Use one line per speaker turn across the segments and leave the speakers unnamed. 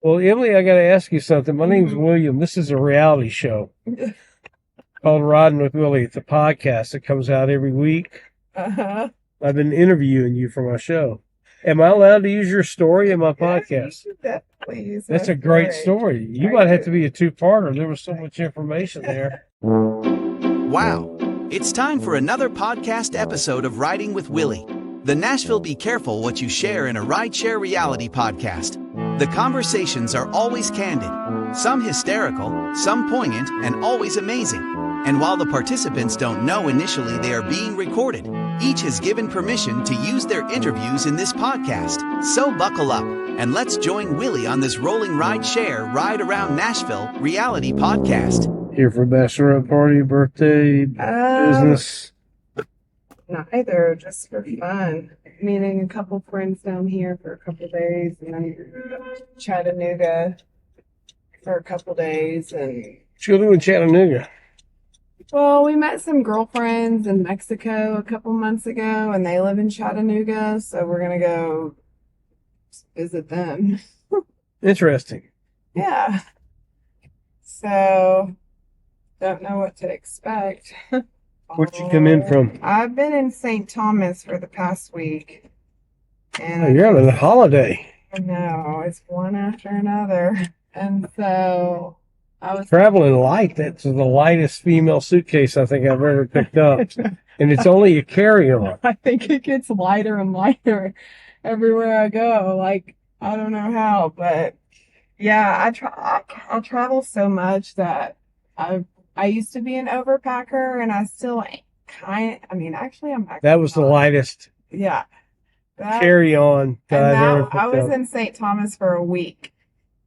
Well, Emily, I got to ask you something. My name's William. This is a reality show called Ridin with Willy. It's a podcast that comes out every week.
Uh-huh.
I've been interviewing you for my show. Am I allowed to use your story in my podcast?
You should definitely use
That's
my
a great story. You
Are
might have
you?
to be a two-parter. There was so much information there.
Wow. It's time for another podcast episode of Riding with Willy, the Nashville Be Careful What You Share in a Rideshare reality podcast. The conversations are always candid, some hysterical, some poignant, and always amazing. And while the participants don't know initially they are being recorded, each has given permission to use their interviews in this podcast. So buckle up and let's join Willy on this rolling rideshare ride around Nashville reality podcast.
Here for bachelorette party, birthday, business.
Neither, just for fun. Meeting a couple friends down here for a couple days, and then Chattanooga for a couple days. And
What you do in Chattanooga?
well, we met some girlfriends in Mexico a couple months ago, and they live in Chattanooga, so we're gonna go visit them.
Interesting.
Yeah. So, don't know what to expect.
Where'd you come in from?
I've been in St. Thomas for the past week. And
Oh, you're on a holiday.
I know, it's one after another. And so I was
Traveling light. That's the lightest female suitcase I think I've ever picked up. And it's only a carry-on.
I think it gets lighter and lighter everywhere I go. Like, I don't know how, but yeah, I travel so much that I used to be an overpacker, and I still actually I'm back.
That was the lightest
Yeah. That,
carry-on that
and
I've
now
ever picked
I was
up.
in St. Thomas for a week,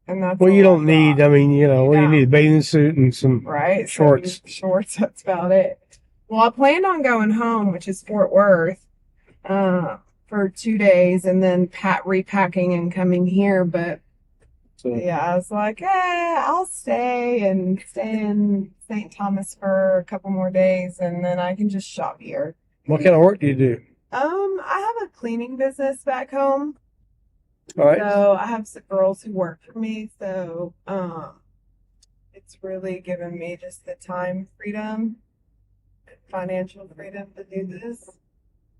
and that's
Well,
all
you don't
I
need,
got.
what do you need? A bathing suit and some
Right?
shorts.
Some shorts, that's about it. Well, I planned on going home, which is Fort Worth, for 2 days, and then repacking and coming here. But
So,
yeah, I was like, I'll stay in St. Thomas for a couple more days, and then I can just shop here.
what kind of work do you do?
I have a cleaning business back home.
All right.
So I have some girls who work for me. So it's really given me just the time freedom, financial freedom to do this.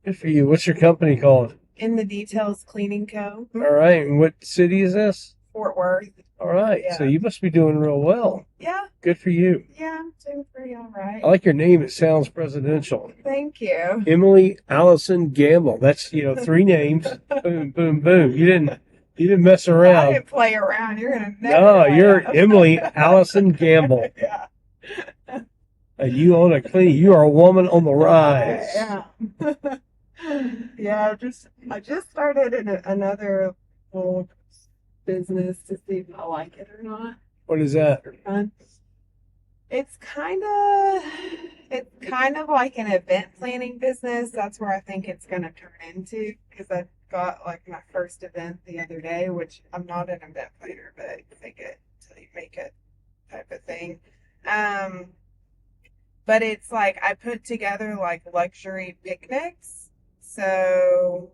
Good for you. What's your company called?
In the Details Cleaning Co.
All right. And what city is this?
Fort Worth.
All right.
Yeah.
So you must be doing real well.
Yeah,
Good for you.
I'm doing pretty all right.
I like your name. It sounds presidential.
Thank you.
Emily Allison Gambill. That's, three names. Boom, boom, boom. You didn't mess
I
around.
didn't play around. You're gonna never
No,
play
you're
out.
Emily Allison Gambill.
Yeah.
And you own a clinic. You are a woman on the rise.
Yeah. Yeah, I just started another little business to see if I like it or not.
What is that?
Fun. It's kind of like an event planning business. That's where I think it's going to turn into, because I got like my first event the other day, which I'm not an event planner, but I fake it till you make it type of thing. But it's like I put together like luxury picnics. So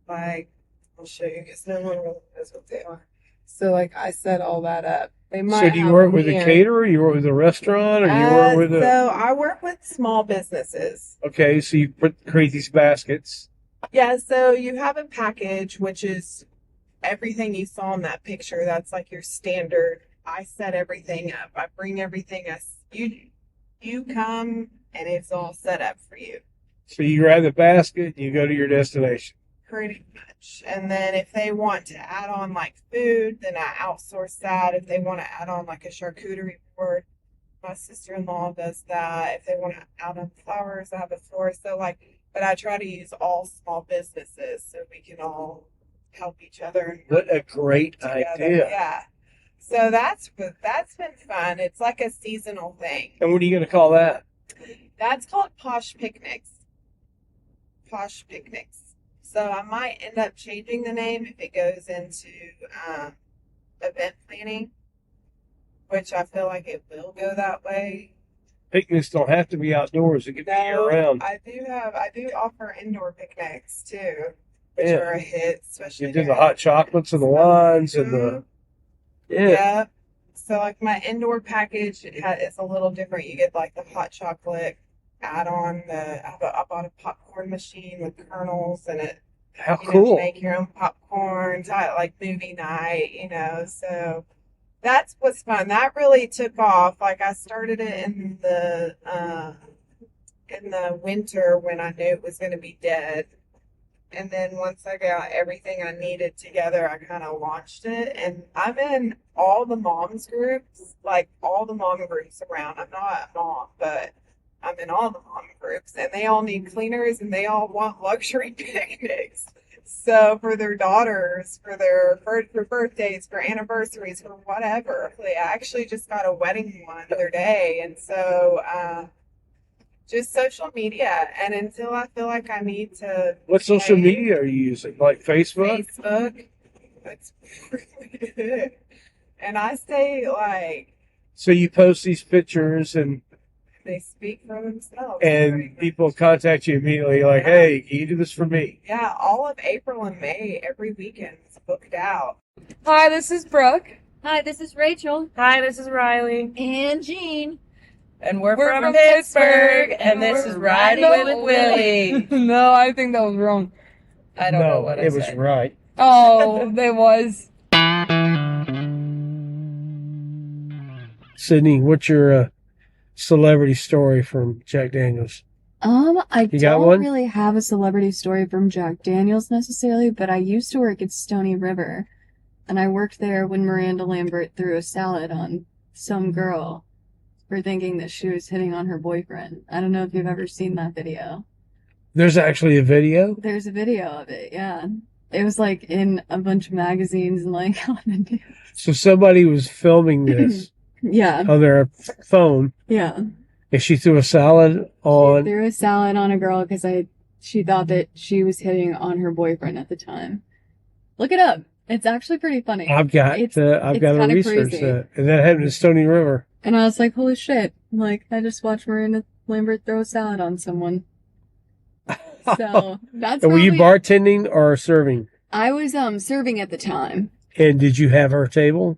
like I'll show you because no one really knows what they are. So like I set all that up. They might
So do you
have
work
them
with a
here.
caterer? You work with a restaurant? Or you work with a...
So I work with small businesses.
Okay, so you create these baskets.
Yeah, so you have a package, which is everything you saw in that picture. That's like your standard. I set everything up. I bring everything you come and it's all set up for you.
So you grab the basket and you go to your destination.
Pretty much. And then if they want to add on like food, then I outsource that. If they want to add on like a charcuterie board, my sister-in-law does that. If they want to add on flowers, I have a florist. So like, but I try to use all small businesses so we can all help each other.
What a great
together.
idea.
Yeah. So that's been fun. It's like a seasonal thing.
And what are you going to call that?
That's called Posh Picnics. Posh Picnics. So I might end up changing the name if it goes into event planning, which I feel like it will go that way.
Picnics don't have to be outdoors. It could be year-round.
I do offer indoor picnics too, which
Yeah.
are a hit, especially
You do the
during-
hot chocolates and the wines and the... Yeah.
Yeah. So like my indoor package it's a little different. You get like the hot chocolate add-on. I bought a popcorn machine with kernels and it.
How
You
cool.
make your own popcorn, like movie night. So that's what's fun. That really took off. Like I started it in the winter when I knew it was going to be dead. And then once I got everything I needed together, I kind of launched it. And I'm in all the moms groups, like all the mom groups around. I'm not a mom, but I'm in all the mom groups. And they all need cleaners and they all want luxury picnics. So for their daughters, for birthdays, for anniversaries, for whatever. I actually just got a wedding one the other day. And so just social media. And until I feel like I need to
What social media are you using? Like Facebook?
Facebook, that's really it. And I say like
So you post these pictures and
they speak for themselves.
and people contact you immediately like, hey, can you do this for me?
Yeah, all of April and May, every weekend is booked out.
Hi, this is Brooke.
Hi, this is Rachel.
Hi, this is Riley.
And Jean.
And we're from Pittsburgh, and this is Riding with Willy. No, I think that was wrong. I don't know what I said.
It was right.
Oh, it was.
Sydney, what's your celebrity story from Jack Daniels?
I
You got
don't
one?
really have a celebrity story from Jack Daniels necessarily, but I used to work at Stony River, and I worked there when Miranda Lambert threw a salad on some girl for thinking that she was hitting on her boyfriend. I don't know if you've ever seen that video.
There's actually a video?
There's a video of it, yeah. It was like in a bunch of magazines and like on the news.
So somebody was filming this
Yeah,
on their phone,
yeah.
and she threw a salad on.
Threw a salad on a girl because she thought that she was hitting on her boyfriend at the time. Look it up. It's actually pretty funny.
I've got
It's
to
kinda
research
crazy.
that. And that happened in Stony River.
And I was like, holy shit. Like, I just watched Miranda Lambert throw a salad on someone. So, that's
And were you
probably-
bartending or serving?
I was serving at the time.
And did you have her table?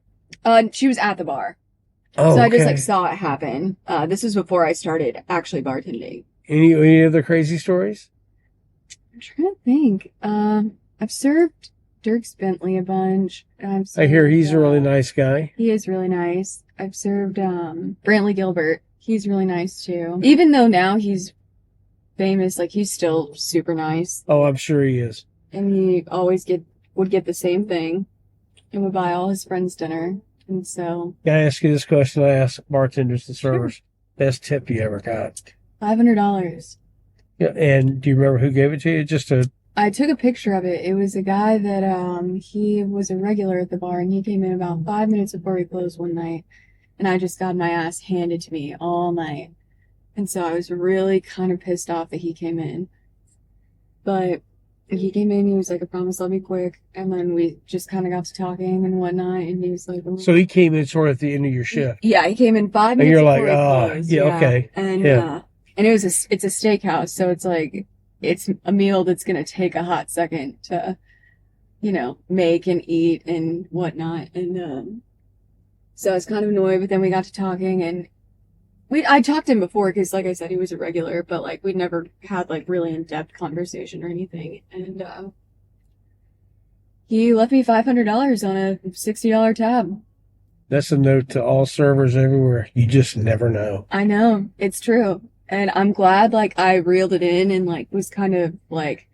She was at the bar.
Oh,
So I just
okay.
like saw it happen. This was before I started actually bartending.
Any other crazy stories?
I'm trying to think. I've served Dierks Bentley a bunch.
I hear he's a really nice guy.
He is really nice. I've served Brantley Gilbert. He's really nice too. Even though now he's famous, like he's still super nice.
Oh, I'm sure he is.
And he always would get the same thing and would buy all his friends dinner. And so
Can I ask you this question? I ask bartenders and servers. Best tip you ever got?
$500.
Yeah, and do you remember who gave it to you?
I took a picture of it. It was a guy that he was a regular at the bar, and he came in about 5 minutes before we closed one night, and I just got my ass handed to me all night. And so I was really kind of pissed off that he came in. But he came in, he was like, I promise I'll be quick. And then we just kind of got to talking and whatnot, and he was like, oh.
So he came in sort of at the end of your shift.
Yeah, he came in 5
And
minutes
you're
before
like,
we closed.
yeah, okay.
And
Yeah.
and it's a steakhouse, so it's like it's a meal that's gonna take a hot second to, make and eat and whatnot. And so I was kind of annoyed, but then we got to talking, and I talked to him before because, like I said, he was a regular, but like we'd never had like really in-depth conversation or anything. And he left me $500 on a $60 tab.
That's a note to all servers everywhere. You just never know.
I know, it's true. And I'm glad, like, I reeled it in and, like, was kind of, like,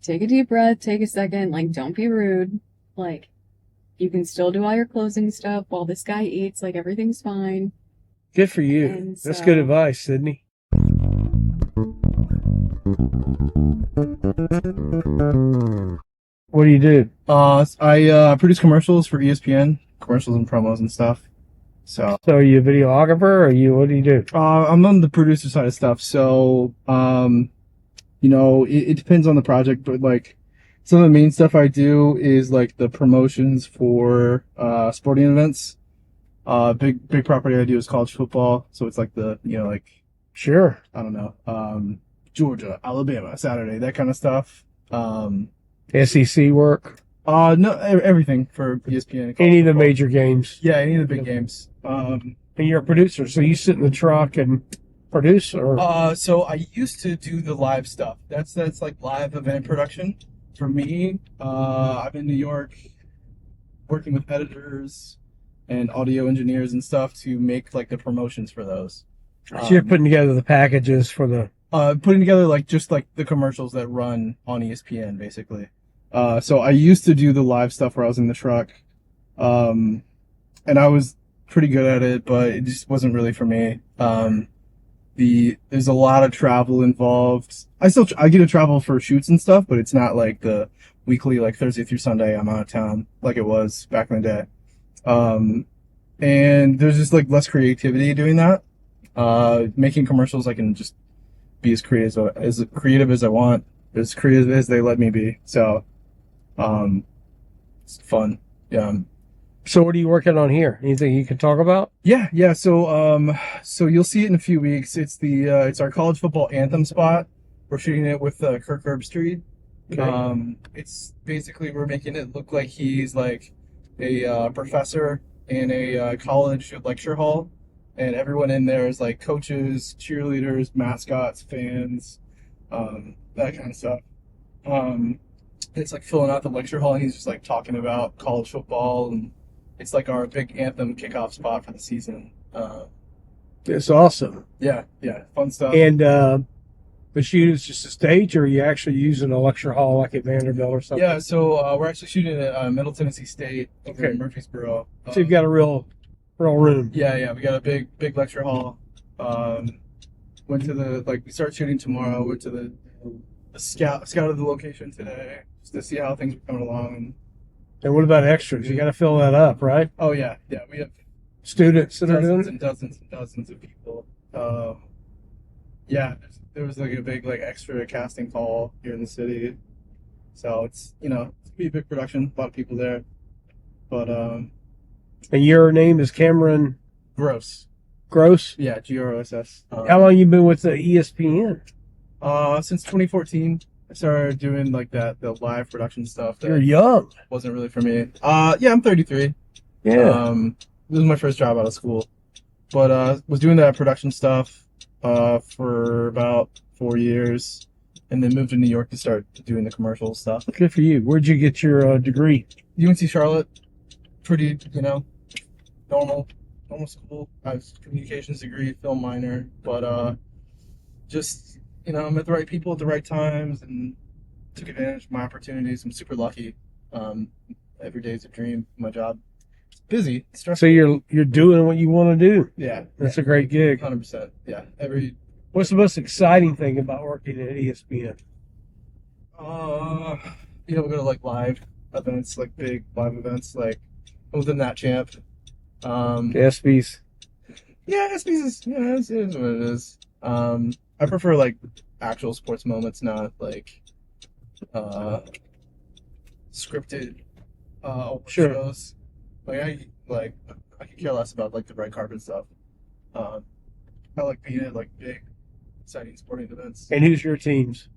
take a deep breath, take a second, like, don't be rude. Like, you can still do all your closing stuff while this guy eats, like, everything's fine.
Good for you.
And
That's
so-
good advice, Sydney. What do you do?
I produce commercials for ESPN, commercials and promos and stuff. So,
So are you a videographer or what do you do?
I'm on the producer side of stuff. So, it depends on the project, but like some of the main stuff I do is like the promotions for sporting events. Big property I do is college football. So it's like
Sure.
I don't know, Georgia, Alabama, Saturday, that kind of stuff.
SEC work?
No, everything for ESPN.
Any of the major games.
Yeah, any of the big games.
And you're a producer, so you sit in the truck and produce, or
So I used to do the live stuff. That's like live event production. For me, I'm in New York working with editors and audio engineers and stuff to make like the promotions for those.
so you're putting together the packages for the.
Putting together like just like the commercials that run on ESPN basically. So I used to do the live stuff where I was in the truck, and I was pretty good at it, but it just wasn't really for me. There's a lot of travel involved. I get to travel for shoots and stuff, but it's not like the weekly, like Thursday through Sunday I'm out of town like it was back in the day. And there's just like less creativity doing that. Making commercials, I can just be as creative as I want, as creative as they let me be. So, it's fun. Yeah.
So what are you working on here? Anything you can talk about?
Yeah. So you'll see it in a few weeks. It's our college football anthem spot. We're shooting it with Kirk Herbstreit.
Okay.
It's basically we're making it look like he's like a professor in a college lecture hall, and everyone in there is like coaches, cheerleaders, mascots, fans, that kind of stuff. It's like filling out the lecture hall, and he's just like talking about college football, and it's like our big anthem kickoff spot for the season.
It's awesome.
Yeah, fun stuff.
And the shoot is just a stage, or are you actually using a lecture hall like at Vanderbilt or something?
Yeah, so we're actually shooting at Middle Tennessee State over in Murfreesboro.
So you've got a real room.
Yeah, we got a big lecture hall. We start shooting tomorrow. Went to the scouted the location today just to see how things were coming along.
And what about extras? You got to fill that up, right?
Oh yeah, we have
Students that are doing
dozens
it?
and dozens of people. There was like a big like extra casting call here in the city, so it's it's gonna be a big production, a lot of people there. But
And your name is Cameron
Gross.
Gross?
Yeah, Gross.
How long you been with the ESPN?
Since 2014, I started doing like the live production stuff. That
You're young.
wasn't really for me. I'm 33.
Yeah.
This was my first job out of school, but was doing that production stuff for about 4 years, and then moved to New York to start doing the commercial stuff.
Good for you. Where'd you get your degree?
UNC Charlotte, pretty normal school. I have a communications degree, film minor, but just I met the right people at the right times and took advantage of my opportunities. I'm super lucky. Every day is a dream. My job. It's busy. It's stressful.
So you're doing what you want to do.
Yeah,
That's a great gig.
100%. Yeah.
What's the most exciting thing about working at ESPN?
We go to like live events, like big live events, like within that champ.
The ESPYs.
Yeah, SB's it is what it is. I prefer like actual sports moments, not like scripted award
Sure.
shows. I could care less about like the red carpet stuff. I like being at like big, exciting sporting events.
And who's your teams?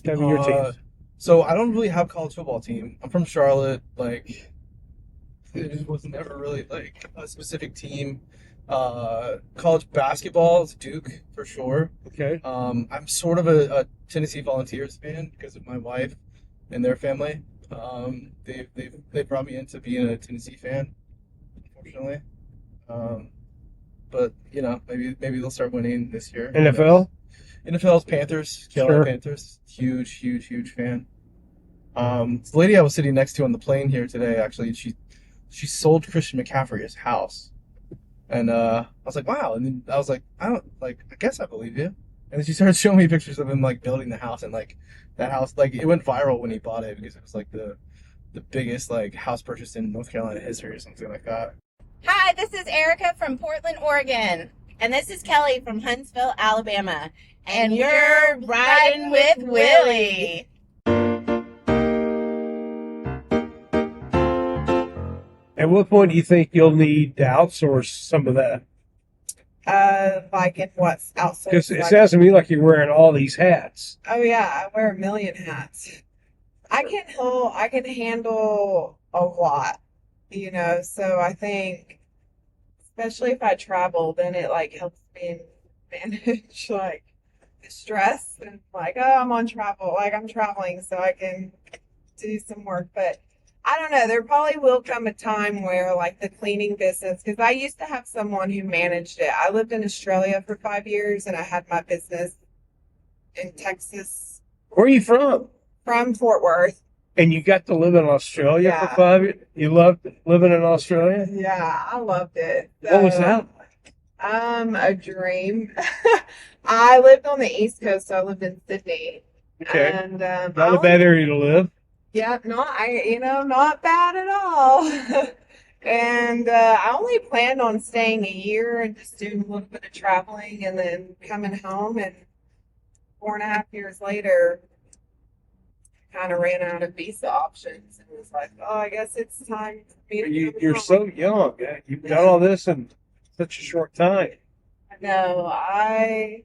Tell me your teams.
So I don't really have a college football team. I'm from Charlotte. Like, it just was never really like a specific team. College basketball is Duke for sure.
Okay.
I'm sort of a Tennessee Volunteers fan because of my wife and their family. They brought me into being a Tennessee fan, unfortunately. But maybe they'll start winning this year.
NFL?
NFL's Panthers, Carolina
Sure.
Panthers. Huge fan. The lady I was sitting next to on the plane here today, actually, she sold Christian McCaffrey his house. And I was like, wow. And then I was like, I guess I believe you. And then she started showing me pictures of him like building the house, and like that house, like it went viral when he bought it because it was like the biggest like house purchase in North Carolina history or something like that.
Hi, this is Erica from Portland, Oregon. And this is Kelly from Huntsville, Alabama. And you're riding with Willy.
At what point do you think you'll need to outsource some of that?
Like in what's outsourced?
Because it sounds to me like you're wearing all these hats.
Oh yeah, I wear a million hats. I can handle a lot, so I think, especially if I travel, then it like helps me manage like the stress and like, oh, I'm on travel, like I'm traveling, so I can do some work. But I don't know, there probably will come a time where like the cleaning business, because I used to have someone who managed it. I lived in Australia for 5 years and I had my business in Texas.
Where are you from?
From Fort Worth.
And you got to live in Australia for 5 years? You loved living in Australia?
Yeah, I loved it.
What was that like?
A dream. I lived on the East Coast, so I lived in Sydney.
Okay.
And
Not a bad area to live.
yeah, not bad at all. And I only planned on staying a year and just doing a little bit of traveling and then coming home. And 4.5 years later, kind of ran out of visa options and was like, oh, I guess it's time for me to come
You're
home.
so young. You've done all this in such a short time.
No, I've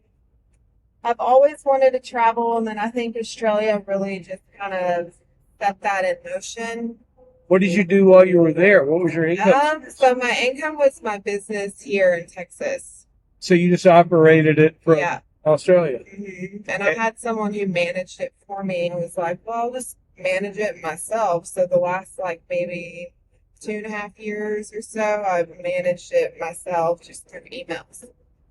always wanted to travel, and then I think Australia really just kind of set that in motion.
What did you do while you were there? What was your income?
So my income was my business here in Texas.
So you just operated it from
Yeah.
Australia?
Mm-hmm. And I had someone who managed it for me. I was like, well, I'll just manage it myself. So the last like maybe 2.5 years or so, I've managed it myself just through emails.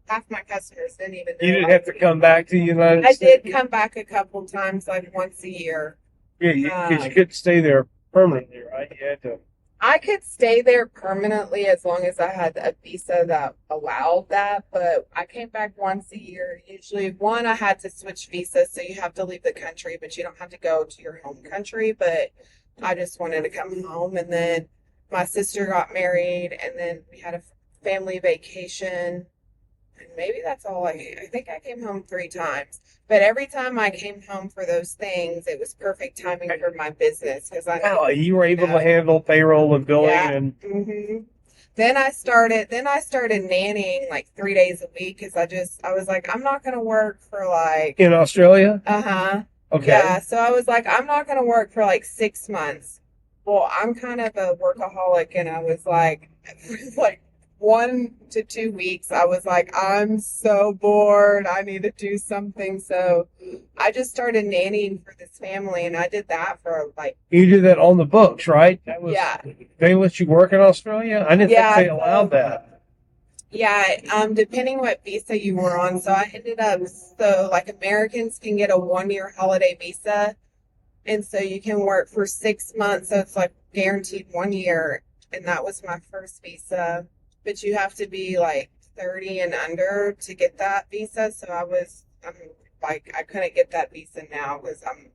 Half my customers didn't even know.
You didn't have to come back to the United
I
States?
did come back a couple times, like once a year.
Yeah, because you couldn't stay there permanently, right? You had to.
I could stay there permanently as long as I had a visa that allowed that, but I came back once a year. Usually, one, I had to switch visas, so you have to leave the country, but you don't have to go to your home country. But I just wanted to come home, and then my sister got married, and then we had a family vacation, and maybe that's all I think I came home 3 times. But every time I came home for those things, it was perfect timing for my business because I
Wow, you were able to handle payroll and billing and.
Mm-hmm. Then I started nannying like 3 days a week because I was like, I'm not gonna work for like.
In Australia?
Okay. Yeah, so I was like, I'm not gonna work for like 6 months. Well, I'm kind of a workaholic, and I was like 1 to 2 weeks, I was like, I'm so bored. I need to do something. So I just started nannying for this family, and I did that for like.
You did that on the books, right? That was,
yeah.
They let you work in Australia? I didn't think they allowed that.
Yeah, depending what visa you were on. So I ended up, like Americans can get a 1-year holiday visa, and so you can work for 6 months. So it's like guaranteed 1 year, and that was my first visa. But you have to be like 30 and under to get that visa. So I couldn't get that visa now because I'm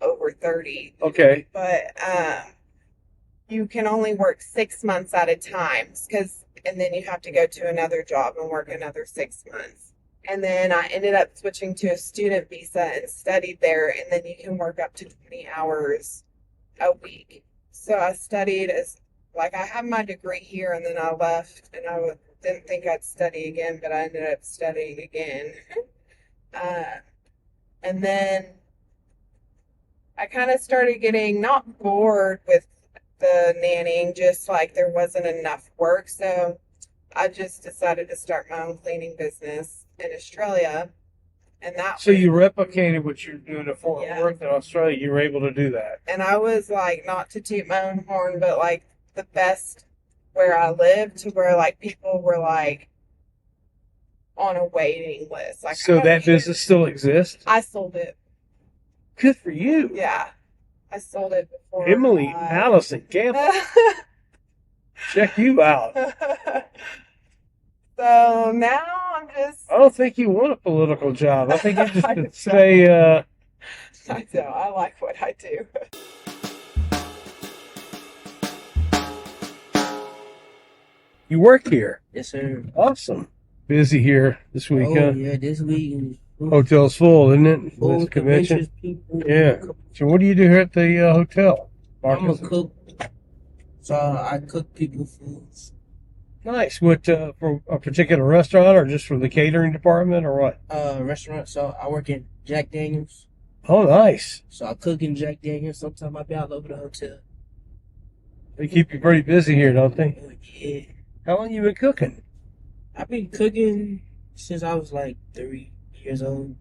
over 30.
Okay.
But you can only work 6 months at a time and then you have to go to another job and work another 6 months. And then I ended up switching to a student visa and studied there. And then you can work up to 20 hours a week. So I studied I have my degree here, and then I left, and I didn't think I'd study again, but I ended up studying again. And then I kind of started getting not bored with the nannying, just like there wasn't enough work. So I just decided to start my own cleaning business in Australia. And
so you replicated what you're doing at Fort Worth in Australia. You were able to do that.
And I was like, not to toot my own horn, but like the best where I lived, to where like people were like on a waiting list. Like,
so that business still exists?
I sold it.
Good for you.
Yeah, I sold it before.
Emily Allison Gambill. Check you out.
So now I'm just.
I don't think you want a political job. I think you just should stay.
I know. I like what I do.
You work here?
Yes, sir.
Awesome. Busy here this week, huh?
Yeah, this week.
Hotel's full, isn't it?
Full
This convention.
people.
Yeah. So what do you do here at the hotel?
I'm a cook. So I cook people foods.
Nice. What, for a particular restaurant or just for the catering department or what?
Restaurant. So I work in Jack Daniels.
Oh, nice.
So I cook in Jack Daniels. Sometimes I be all over the hotel.
They keep you pretty busy here, don't they?
Oh, yeah.
How long you been cooking?
I've been cooking since I was like 3 years old.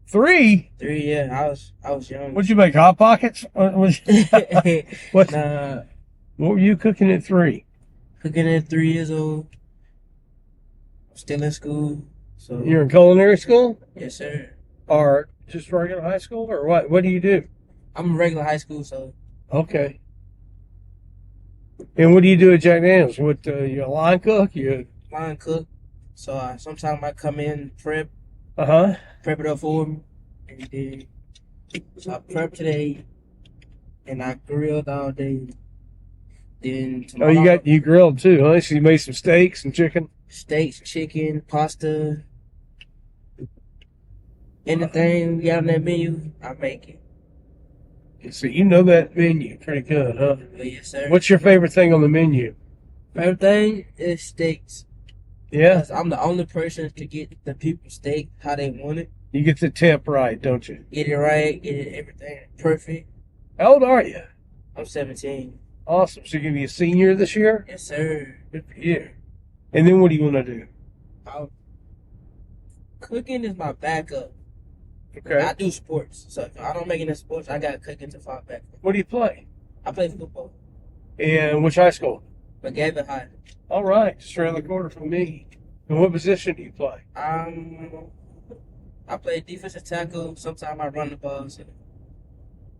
3?
3, yeah. I was young.
What'd you make, Hot Pockets? What
Nah,
what were you cooking at 3?
cooking at 3 years old. Still in school. So
You're in culinary school?
yes, sir.
Or just regular high school? Or what? What do you do?
I'm in regular high school, so
Okay. And what do you do at Jack Daniels? What, you a line cook? You
line cook. So sometimes I come in, prep
Uh-huh.
it up for them, and then so I prep today, and I grilled all day. Then
Oh, you grilled too, huh? So you made some steaks and chicken?
steaks, chicken, pasta, anything we got on that menu, I make it.
So you know that menu pretty good, huh?
But yes, sir.
What's your favorite thing on the menu?
Favorite thing is steaks.
Yeah?
'Cause I'm the only person to get the people steak how they want it.
You get the temp right, don't you?
Get it right, get it everything perfect.
How old are you?
I'm 17.
Awesome. So you're going to be a senior this year?
Yes, sir.
Good for you. And then what do you want to do?
Cooking is my backup.
Okay.
I do sports, so if I don't make any sports, I got cooking to fall back.
What do you play?
I play football,
And which high school?
but Gavin High.
All right. Just around the corner from me. And what position do you play?
I play defensive tackle. Sometimes I run the ball. So.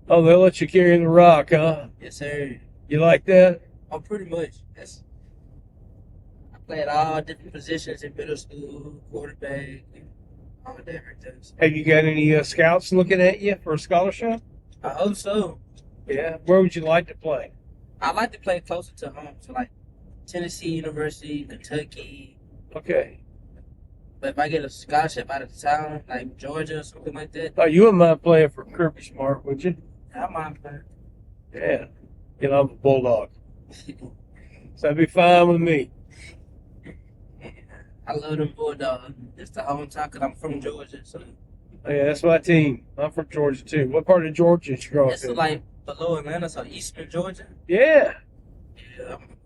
Oh, they'll let you carry the rock, huh?
Yes, sir.
You like that?
Oh, pretty much. I played all different positions in middle school, quarterback, all different things.
Have you got any scouts looking at you for a scholarship?
I hope so.
Yeah. Where would you like to play?
I like to play closer to home, so like Tennessee University, Kentucky.
Okay.
But if I get a scholarship out of town, like Georgia or something like that,
Oh, you wouldn't mind playing for Kirby Smart, would you?
I mind playing.
Yeah. You know, I'm a Bulldog. So that'd be fine with me.
I love them Bulldogs. It's the hometown because I'm from Georgia, so
Yeah, that's my team. I'm from Georgia, too. What part of Georgia did you grow up
it's
in?
like below Atlanta, so Eastern Georgia.
Yeah.
Yeah, I'm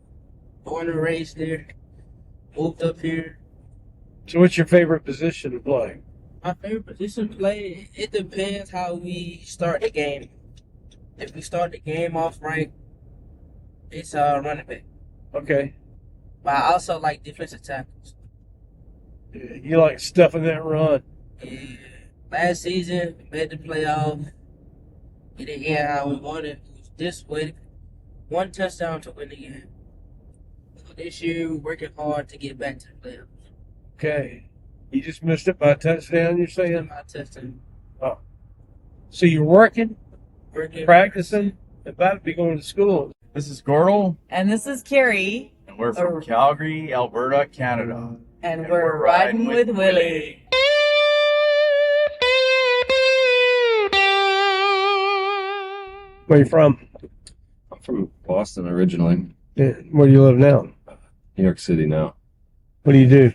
born and raised there. Moved up here.
So what's your favorite position to play?
My favorite position to play, it depends how we start the game. If we start the game off right, it's running back.
Okay.
But I also like defensive tackles.
You like stuffing that run.
Yeah. Last season, we made the playoff. It didn't end how we wanted. It was this way. One touchdown to win the game. So this year, we're working hard to get back to the playoffs.
Okay. You just missed it by a touchdown, you're saying?
My touchdown.
Oh. So you're working,
Working.
practicing, about to be going to school.
This is Gordle,
And this is Carrie,
and we're from Calgary, Alberta, Canada.
and we're riding with Willy.
Where you from?
I'm from Boston originally.
Yeah. Where do you live now?
New York City now.
What do you do?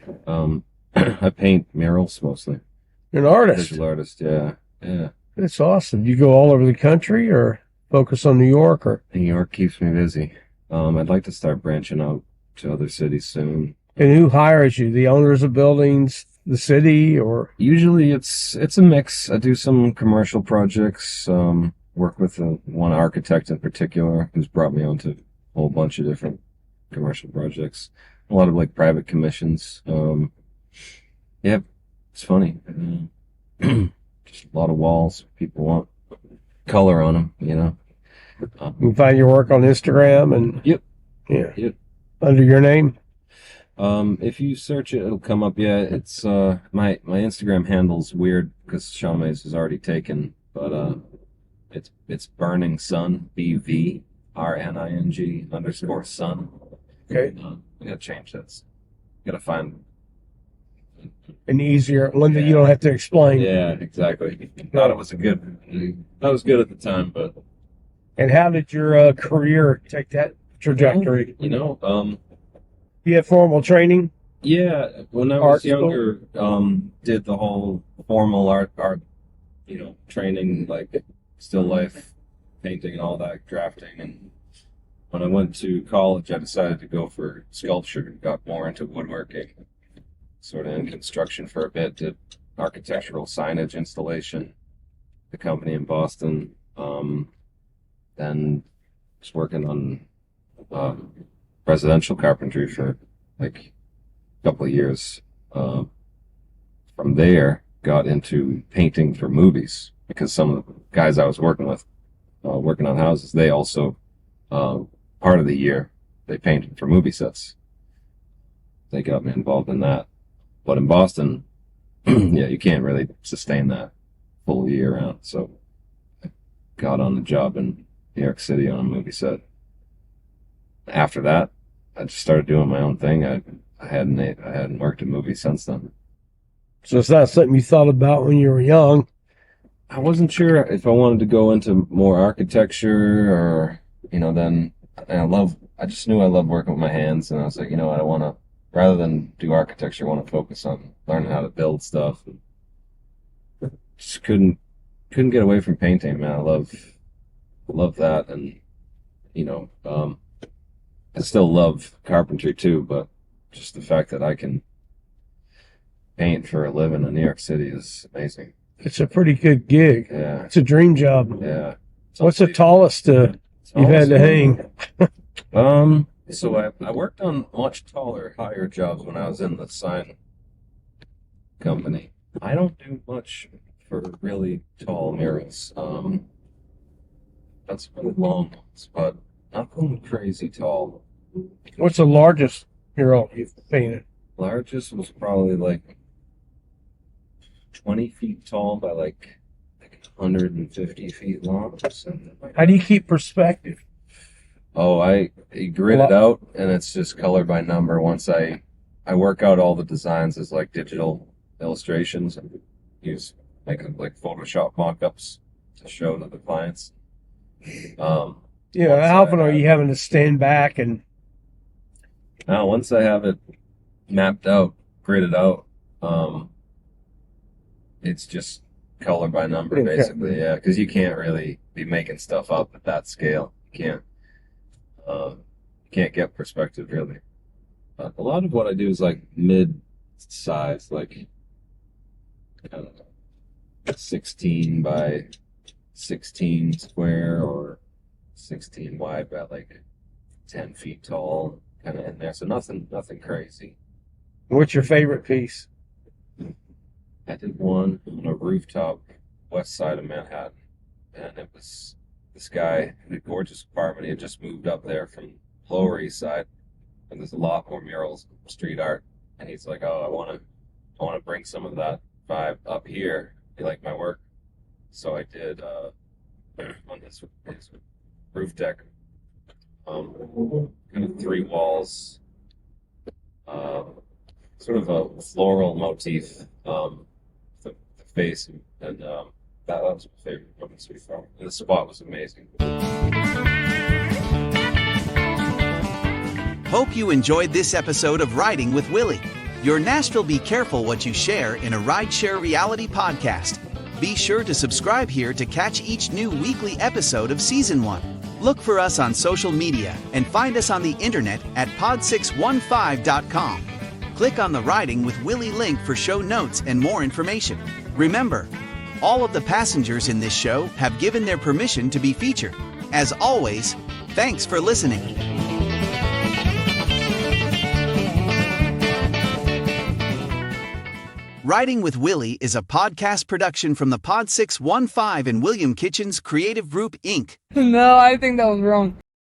I paint murals mostly.
You're an artist.
Visual artist, yeah. Yeah.
That's awesome. Do you go all over the country or focus on New York? Or
New York keeps me busy. I'd like to start branching out to other cities soon.
And who hires you? The owners of buildings, the city, or?
Usually it's a mix. I do some commercial projects, work with one architect in particular who's brought me onto a whole bunch of different commercial projects. A lot of like private commissions. Yeah, it's funny. Just a lot of walls. People want color on them, you know.
You can find your work on Instagram and
Yep.
Yeah.
Yep.
Under your name?
If you search it, it'll come up. Yeah, it's my Instagram handle's weird because Sean Mays is already taken, but it's Burning Sun, BVRNING _sun.
Okay.
We gotta change that. Gotta find
An easier one that you don't have to explain.
Yeah, exactly. Thought it was that was good at the time, but.
And how did your career take that trajectory?
You know,
You had formal training?
yeah, when I
Art
was younger, did the whole formal art training, like still life painting and all that, drafting. And when I went to college, I decided to go for sculpture, got more into woodworking, sort of in construction for a bit, did architectural signage installation, the company in Boston, then was working on residential carpentry for like a couple of years. From there, got into painting for movies because some of the guys I was working with, working on houses, they also, part of the year, they painted for movie sets. They got me involved in that. But in Boston, yeah, you can't really sustain that full year round. So I got on the job in New York City on a movie set. After that, I just started doing my own thing. I hadn't worked in movies since then.
So it's not something you thought about when you were young.
I wasn't sure if I wanted to go into more architecture or, then I just knew I loved working with my hands, and I was like, I want to, rather than do architecture, I want to focus on learning how to build stuff. Just couldn't get away from painting, man. I love that, and I still love carpentry too, but just the fact that I can paint for a living in New York City is amazing.
It's a pretty good gig.
Yeah.
It's a dream job.
Yeah.
What's the tallest you've had to hang?
So I worked on much taller, higher jobs when I was in the sign company. I don't do much for really tall murals. That's really long ones, but nothing crazy tall.
What's the largest mural you've painted?
Largest was probably like 20 feet tall by like 150 feet long.
How do you keep perspective?
Oh, I grid it out, and it's just color by number. Once I work out all the designs as like digital illustrations and use like Photoshop mock-ups to show to the clients.
How often are you having to stand back and?
Now, once I have it mapped out, gridded out, it's just color by number, basically. Yeah, because you can't really be making stuff up at that scale. You can't get perspective really. A lot of what I do is like mid-size, like 16 by 16 square or 16 wide by like 10 feet tall, kind of in there. So nothing crazy.
What's your favorite piece?
I did one on a rooftop west side of Manhattan, and it was this guy in a gorgeous apartment. He had just moved up there from Lower East Side, and there's a lot more murals, street art, and he's like, "Oh, I want to bring some of that vibe up here. You like my work?" So I did on his roof deck, kind of 3 walls, sort of a floral motif, the face, and that was my favorite one so far. And the spot was amazing.
Hope you enjoyed this episode of Riding with Willy, your Nashville Be Careful What You Share in a Rideshare Reality podcast. Be sure to subscribe here to catch each new weekly episode of Season 1. Look for us on social media and find us on the internet at pod615.com. Click on the Riding with Willy link for show notes and more information. Remember, all of the passengers in this show have given their permission to be featured. As always, thanks for listening. Riding with Willy is a podcast production from the Pod 615 and William Kitchens Creative Group, Inc.
No, I think that was wrong.